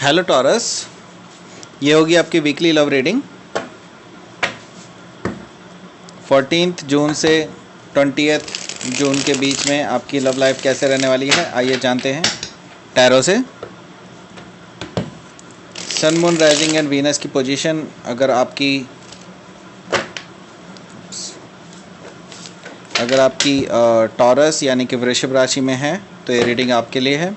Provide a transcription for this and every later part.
Hello taurus, ये होगी आपकी वीकली लव रीडिंग 14 जून से 20 जून के बीच में आपकी लव लाइफ कैसे रहने वाली है। आइए जानते हैं टैरो से। सन, मून, राइजिंग एंड वीनस की पोजीशन अगर आपकी टॉरस यानी कि वृषभ राशि में है तो ये रीडिंग आपके लिए है।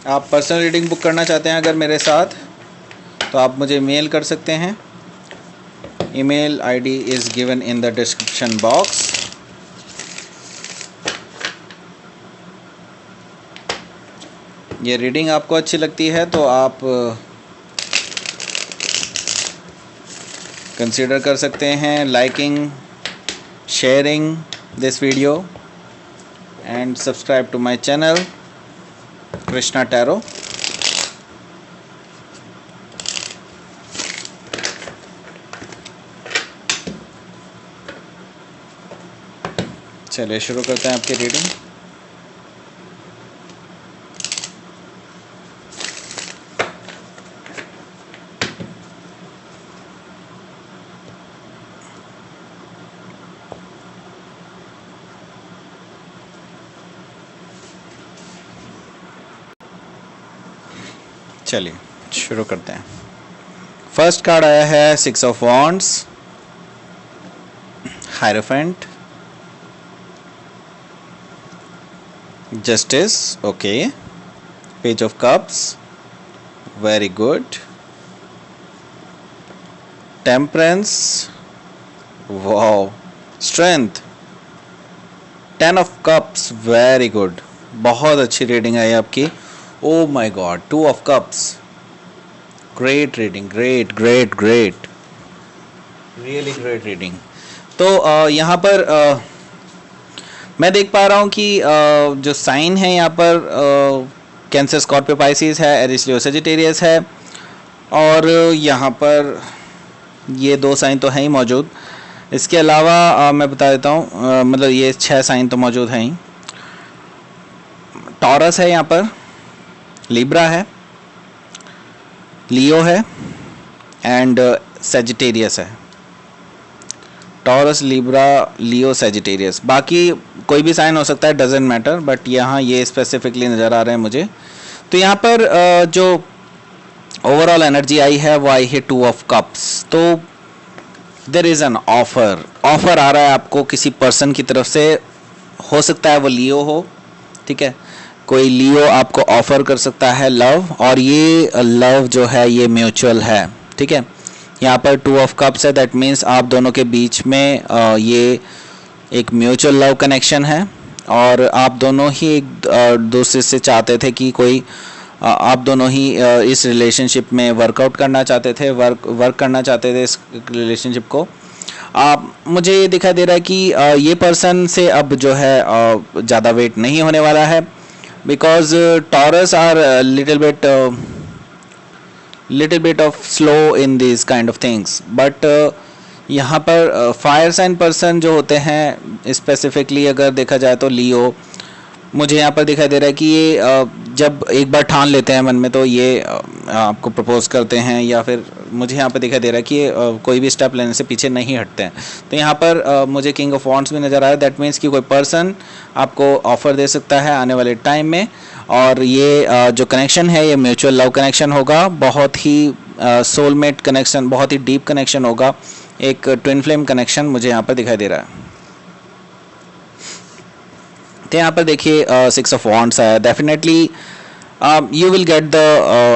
आप पर्सनल रीडिंग बुक करना चाहते हैं अगर मेरे साथ, तो आप मुझे मेल कर सकते हैं। Email ID is given in the description box. ये रीडिंग आपको अच्छी लगती है तो आप कंसीडर कर सकते हैं liking, sharing this video and subscribe to my channel Krishna tarot. चलिए शुरू करते हैं आपकी रीडिंग। चलिए शुरू करते हैं। फर्स्ट कार्ड आया है 6 of wands, hierophant, justice, okay, page of cups, very good, temperance, wow, strength, 10 of cups, very good, बहुत अच्छी रीडिंग आई आपकी। Oh my God, 2 of cups, great reading, great, really great reading। तो यहाँ पर मैं देख पा रहा हूँ कि जो साइन है यहाँ पर कैंसर, स्कॉर्पियो, पाइसिस है, एरिस, लियो, सजिटेरियस है, और यहाँ पर ये 2 साइन तो हैं ही मौजूद। इसके अलावा मैं बता देता हूँ, मतलब ये 6 साइन तो मौजूद हैं ही। टॉरस है यहाँ पर, लिब्रा है, लियो है एंड सजिटेरियस है। टॉरस, लिब्रा, लियो, सजिटेरियस, बाकी कोई भी साइन हो सकता है, डजेंट मैटर, बट यहाँ ये स्पेसिफिकली नज़र आ रहे हैं मुझे। तो यहाँ पर जो ओवरऑल एनर्जी आई है वो आई है 2 ऑफ कप्स। तो देयर इज़ एन ऑफर आ रहा है आपको किसी पर्सन की तरफ से, हो सकता है वो लियो हो, ठीक है, कोई लियो आपको ऑफर कर सकता है लव, और ये लव जो है ये म्यूचुअल है, ठीक है। यहाँ पर 2 ऑफ कप्स है, दैट मीन्स आप दोनों के बीच में ये एक म्यूचुअल लव कनेक्शन है, और आप दोनों ही एक दूसरे से चाहते थे कि कोई आप दोनों ही इस रिलेशनशिप में वर्कआउट करना चाहते थे, वर्क करना चाहते थे इस रिलेशनशिप को। मुझे ये दिखाई दे रहा है कि ये पर्सन से अब जो है ज़्यादा वेट नहीं होने वाला है, because Taurus are a little bit of slow in these kind of things, but यहाँ पर फायर साइन पर्सन जो होते हैं, स्पेसिफिकली अगर देखा जाए तो लियो, मुझे यहाँ पर दिखाई दे रहा है कि ये जब एक बार ठान लेते हैं मन में तो ये आपको प्रपोज करते हैं, या फिर मुझे यहाँ पर दिखाई दे रहा है कि ये कोई भी स्टेप लेने से पीछे नहीं हटते हैं। तो यहाँ पर मुझे किंग ऑफ वॉन्ड्स भी नज़र आ रहा है, दैट मीन्स कि कोई पर्सन आपको ऑफर दे सकता है आने वाले टाइम में, और ये जो कनेक्शन है ये म्यूचुअल लव कनेक्शन होगा, बहुत ही सोलमेट कनेक्शन, बहुत ही डीप कनेक्शन होगा, एक ट्विन फ्लेम कनेक्शन मुझे यहाँ पर दिखाई दे रहा है। तो यहाँ पर देखिए 6 ऑफ वॉन्ड्स है, definitely you will get the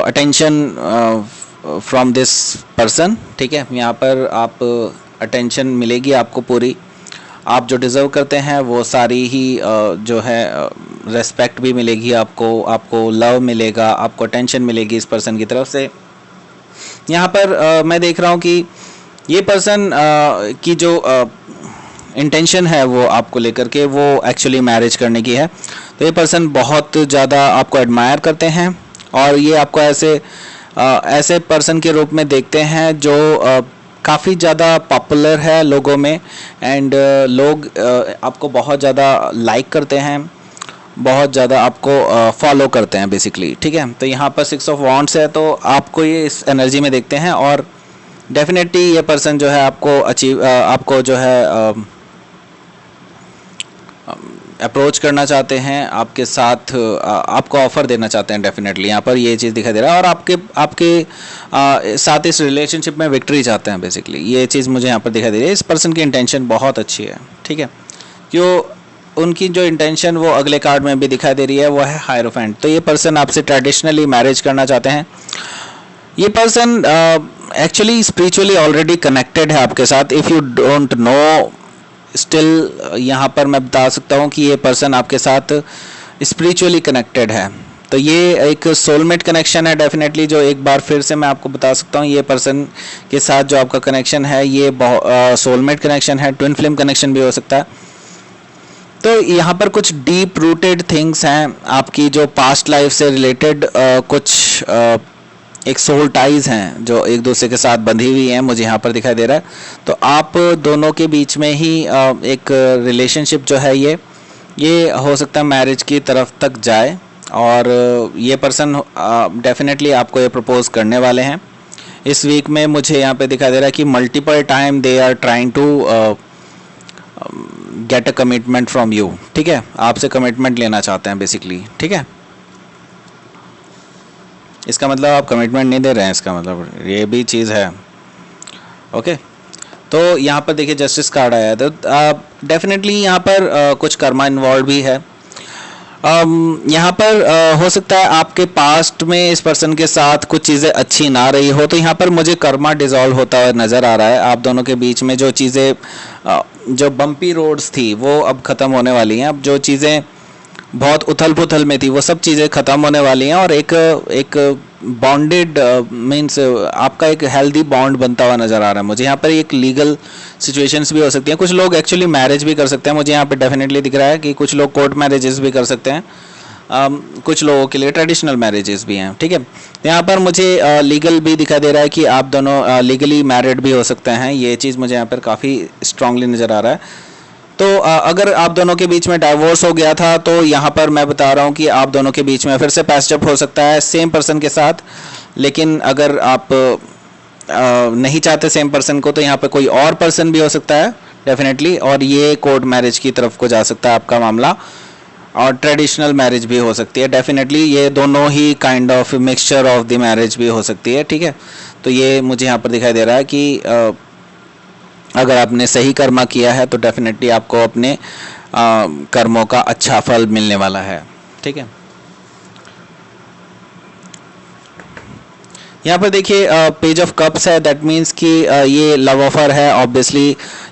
attention from this person, ठीक है। यहाँ पर आप अटेंशन मिलेगी आपको पूरी, आप जो डिज़र्व करते हैं वो सारी ही जो है रेस्पेक्ट भी मिलेगी आपको लव मिलेगा, आपको अटेंशन मिलेगी इस पर्सन की तरफ से। यहाँ पर मैं देख रहा हूँ कि ये पर्सन की जो इंटेंशन है वो आपको लेकर के, वो एक्चुअली मैरिज करने की है। तो ये पर्सन बहुत ज़्यादा आपको एडमायर करते हैं, और ये आपको ऐसे पर्सन के रूप में देखते हैं जो काफ़ी ज़्यादा पॉपुलर है लोगों में, एंड लोग आपको बहुत ज़्यादा लाइक करते हैं, बहुत ज़्यादा आपको फॉलो करते हैं बेसिकली, ठीक है। तो यहाँ पर 6 ऑफ वॉन्ड्स है, तो आपको ये इस एनर्जी में देखते हैं और डेफिनेटली ये पर्सन जो है आपको जो है अप्रोच करना चाहते हैं, आपके साथ आपको ऑफ़र देना चाहते हैं डेफिनेटली। यहाँ पर ये चीज़ दिखाई दे रहा है और आपके साथ इस रिलेशनशिप में विक्ट्री चाहते हैं बेसिकली, ये चीज़ मुझे यहाँ पर दिखाई दे रही है। इस पर्सन की इंटेंशन बहुत अच्छी है, ठीक है। क्यों उनकी जो इंटेंशन वो अगले कार्ड में भी दिखाई दे रही है, वो है हायरोफेंट। तो ये पर्सन आपसे ट्रेडिशनली मैरिज करना चाहते हैं। ये person actually spiritually already connected है आपके साथ। If you don't know still यहाँ पर मैं बता सकता हूँ कि ये पर्सन आपके साथ स्पिरिचुअली कनेक्टेड है। तो ये एक सोलमेट कनेक्शन है डेफिनेटली, जो एक बार फिर से मैं आपको बता सकता हूँ, ये पर्सन के साथ जो आपका कनेक्शन है ये सोलमेट कनेक्शन है, ट्विन फ्लेम कनेक्शन भी हो सकता है। तो यहाँ पर कुछ डीप रूटेड थिंग्स हैं आपकी, जो पास्ट लाइफ से रिलेटेड कुछ एक सोल टाइज हैं जो एक दूसरे के साथ बंधी हुई हैं, मुझे यहाँ पर दिखाई दे रहा है। तो आप दोनों के बीच में ही एक रिलेशनशिप जो है ये हो सकता है मैरिज की तरफ तक जाए, और ये पर्सन डेफिनेटली आपको ये प्रपोज करने वाले हैं इस वीक में। मुझे यहाँ पे दिखाई दे रहा है कि multiple time they are trying to get a commitment from you, ठीक है। आपसे कमिटमेंट लेना चाहते हैं बेसिकली, ठीक है। इसका मतलब आप कमिटमेंट नहीं दे रहे हैं, इसका मतलब ये भी चीज़ है, ओके। तो यहाँ पर देखिए जस्टिस कार्ड आया है, तो डेफिनेटली यहाँ पर कुछ कर्मा इन्वॉल्व भी है। यहाँ पर हो सकता है आपके पास्ट में इस पर्सन के साथ कुछ चीज़ें अच्छी ना रही हो, तो यहाँ पर मुझे कर्मा डिसॉल्व होता हुआ नज़र आ रहा है। आप दोनों के बीच में जो चीज़ें जो बम्पी रोड्स थी वो अब ख़त्म होने वाली हैं। अब जो चीज़ें बहुत उथल पुथल में थी वो सब चीज़ें ख़त्म होने वाली हैं, और एक बॉन्डेड मीन्स आपका एक हेल्दी बॉन्ड बनता हुआ नज़र आ रहा है मुझे। यहाँ पर एक लीगल सिचुएशंस भी हो सकती हैं, कुछ लोग एक्चुअली मैरिज भी कर सकते हैं। मुझे यहाँ पे डेफिनेटली दिख रहा है कि कुछ लोग कोर्ट मैरिजेस भी कर सकते हैं, कुछ लोगों के लिए ट्रेडिशनल मैरिजेस भी हैं, ठीक है। यहाँ पर मुझे लीगल भी दिखाई दे रहा है कि आप दोनों लीगली मैरिड भी हो सकते हैं। ये चीज़ मुझे यहाँ पर काफ़ी स्ट्रांगली नज़र आ रहा है। तो अगर आप दोनों के बीच में डाइवोर्स हो गया था, तो यहाँ पर मैं बता रहा हूँ कि आप दोनों के बीच में फिर से पैचअप हो सकता है सेम पर्सन के साथ। लेकिन अगर आप नहीं चाहते सेम पर्सन को, तो यहाँ पर कोई और पर्सन भी हो सकता है डेफिनेटली, और ये कोर्ट मैरिज की तरफ को जा सकता है आपका मामला, और ट्रेडिशनल मैरिज भी हो सकती है डेफिनेटली। ये दोनों ही kind of mixture of the marriage भी हो सकती है, ठीक है। तो ये मुझे यहाँ पर दिखाई दे रहा है कि अगर आपने सही कर्मा किया है तो डेफिनेटली आपको अपने कर्मों का अच्छा फल मिलने वाला है, ठीक है। यहाँ पर देखिए पेज ऑफ कप्स है, दैट मीन्स कि ये लव ऑफर है ऑब्वियसली।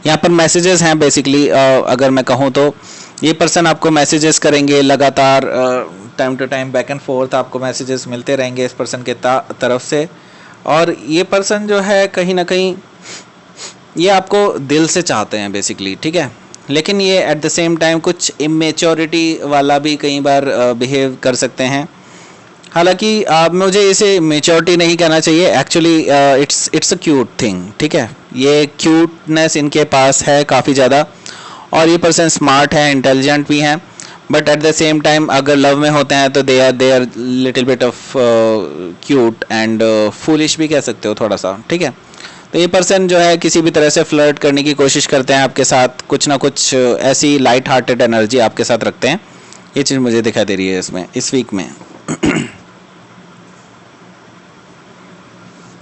यहाँ पर मैसेजेस हैं बेसिकली, अगर मैं कहूँ तो ये पर्सन आपको मैसेजेस करेंगे लगातार, time to time back and forth आपको मैसेजेस मिलते रहेंगे इस पर्सन के तरफ से। और ये पर्सन जो है कहीं ना कहीं ये आपको दिल से चाहते हैं बेसिकली, ठीक है। लेकिन ये एट द सेम टाइम कुछ इमेच्योरिटी वाला भी कई बार बिहेव कर सकते हैं। हालांकि मुझे इसे मेच्योरिटी नहीं कहना चाहिए, actually it's a cute thing, ठीक है। ये क्यूटनेस इनके पास है काफ़ी ज़्यादा, और ये पर्सन स्मार्ट है, इंटेलिजेंट भी हैं, but at the same time अगर लव में होते हैं तो they are little bit of cute and foolish भी कह सकते हो थोड़ा सा, ठीक है। तो ये पर्सन जो है किसी भी तरह से फ्लर्ट करने की कोशिश करते हैं आपके साथ, कुछ ना कुछ ऐसी लाइट हार्टेड एनर्जी आपके साथ रखते हैं। ये चीज़ मुझे दिखाई दे रही है इसमें इस वीक में।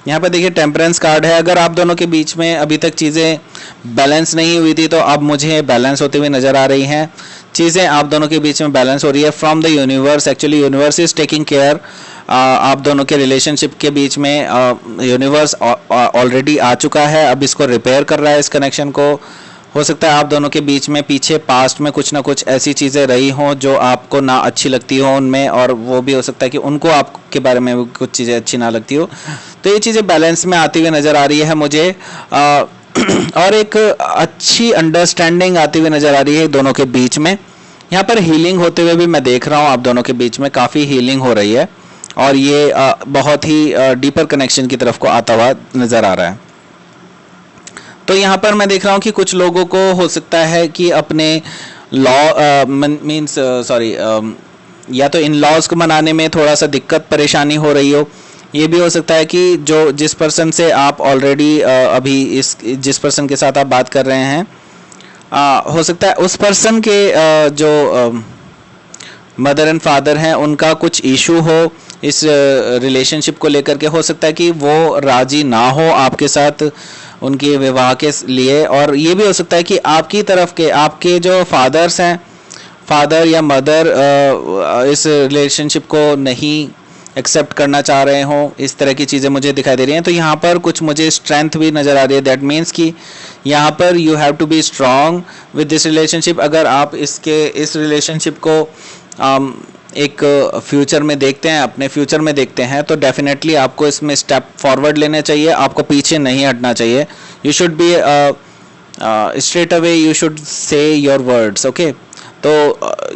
यहाँ पर देखिए टेम्परेंस कार्ड है। अगर आप दोनों के बीच में अभी तक चीज़ें बैलेंस नहीं हुई थी, तो अब मुझे बैलेंस होते हुए नज़र आ रही हैं। चीज़ें आप दोनों के बीच में बैलेंस हो रही है from the universe. Actually universe is taking care. आप दोनों के रिलेशनशिप के बीच में यूनिवर्स ऑलरेडी आ चुका है, अब इसको रिपेयर कर रहा है, इस कनेक्शन को। हो सकता है आप दोनों के बीच में पीछे पास्ट में कुछ ना कुछ ऐसी चीज़ें रही हों जो आपको ना अच्छी लगती हो उनमें, और वो भी हो सकता है कि उनको आपके बारे में कुछ चीज़ें अच्छी ना लगती हो। तो ये चीज़ें बैलेंस में आती हुई नज़र आ रही है मुझे, और एक अच्छी अंडरस्टैंडिंग आती हुई नज़र आ रही है दोनों के बीच में। यहाँ पर हीलिंग होते हुए भी मैं देख रहा हूँ, आप दोनों के बीच में काफ़ी हीलिंग हो रही है, और ये बहुत ही डीपर कनेक्शन की तरफ को आता हुआ नज़र आ रहा है। तो यहाँ पर मैं देख रहा हूँ कि कुछ लोगों को हो सकता है कि अपने लॉ मीन्स सॉरी या तो इन लॉज को मनाने में थोड़ा सा दिक्कत परेशानी हो रही हो। ये भी हो सकता है कि जिस पर्सन से आप ऑलरेडी अभी जिस पर्सन के साथ आप बात कर रहे हैं, हो सकता है उस पर्सन के जो मदर एंड फादर हैं उनका कुछ इशू हो इस रिलेशनशिप को लेकर के। हो सकता है कि वो राजी ना हो आपके साथ उनके विवाह के लिए, और ये भी हो सकता है कि आपकी तरफ के आपके जो फादर्स हैं, फादर या मदर इस रिलेशनशिप को नहीं एक्सेप्ट करना चाह रहे हो। इस तरह की चीज़ें मुझे दिखाई दे रही हैं। तो यहाँ पर कुछ मुझे स्ट्रेंथ भी नज़र आ रही है। दैट मीन्स कि यहाँ पर you have to be strong with this relationship. अगर आप इस रिलेशनशिप को एक फ्यूचर में देखते हैं, अपने फ्यूचर में देखते हैं, तो डेफिनेटली आपको इसमें स्टेप फॉरवर्ड लेने चाहिए, आपको पीछे नहीं हटना चाहिए। You should be straight away, you should say your words, okay. तो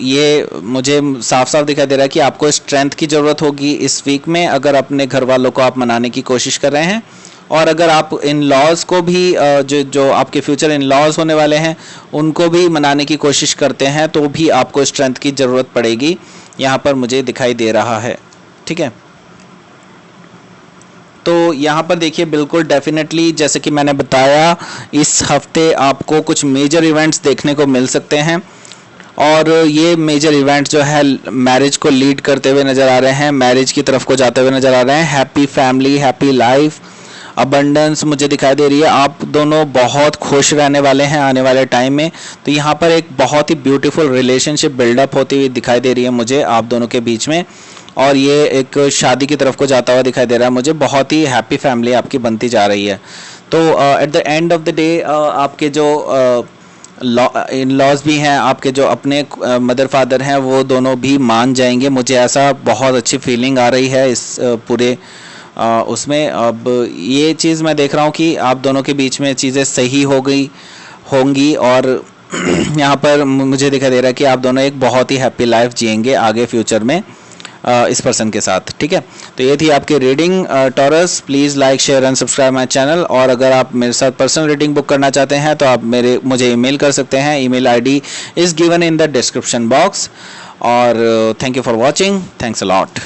ये मुझे साफ साफ दिखाई दे रहा है कि आपको स्ट्रेंथ की ज़रूरत होगी इस वीक में, अगर अपने घर वालों को आप मनाने की कोशिश कर रहे हैं। और अगर आप इन लॉज को भी जो आपके फ्यूचर इन लॉज होने वाले हैं उनको भी मनाने की कोशिश करते हैं, तो भी आपको स्ट्रेंथ की ज़रूरत पड़ेगी, यहाँ पर मुझे दिखाई दे रहा है। ठीक है, तो यहाँ पर देखिए बिल्कुल डेफिनेटली जैसे कि मैंने बताया, इस हफ्ते आपको कुछ मेजर इवेंट्स देखने को मिल सकते हैं, और ये मेजर इवेंट्स जो है मैरिज को लीड करते हुए नज़र आ रहे हैं, मैरिज की तरफ को जाते हुए नज़र आ रहे हैं। Happy family, happy life, abundance मुझे दिखाई दे रही है। आप दोनों बहुत खुश रहने वाले हैं आने वाले टाइम में। तो यहाँ पर एक बहुत ही ब्यूटीफुल रिलेशनशिप बिल्डअप होती हुई दिखाई दे रही है मुझे आप दोनों के बीच में, और ये एक शादी की तरफ को जाता हुआ दिखाई दे रहा है मुझे। बहुत ही हैप्पी फैमिली आपकी बनती जा रही है। तो at the end of the day आपके जो इन लॉज भी हैं, आपके जो अपने मदर फादर हैं, वो दोनों भी मान जाएंगे। मुझे ऐसा बहुत अच्छी फीलिंग आ रही है इस पूरे उसमें। अब ये चीज़ मैं देख रहा हूँ कि आप दोनों के बीच में चीज़ें सही होंगी, और यहाँ पर मुझे दिखाई दे रहा है कि आप दोनों एक बहुत ही हैप्पी लाइफ जिएंगे आगे फ्यूचर में इस पर्सन के साथ। ठीक है, तो ये थी आपकी reading taurus. Please like, share and subscribe my channel. और अगर आप मेरे साथ पर्सनल रीडिंग बुक करना चाहते हैं तो आप मुझे ईमेल कर सकते हैं। Email ID is given in the description box. और thank you for watching. Thanks a lot.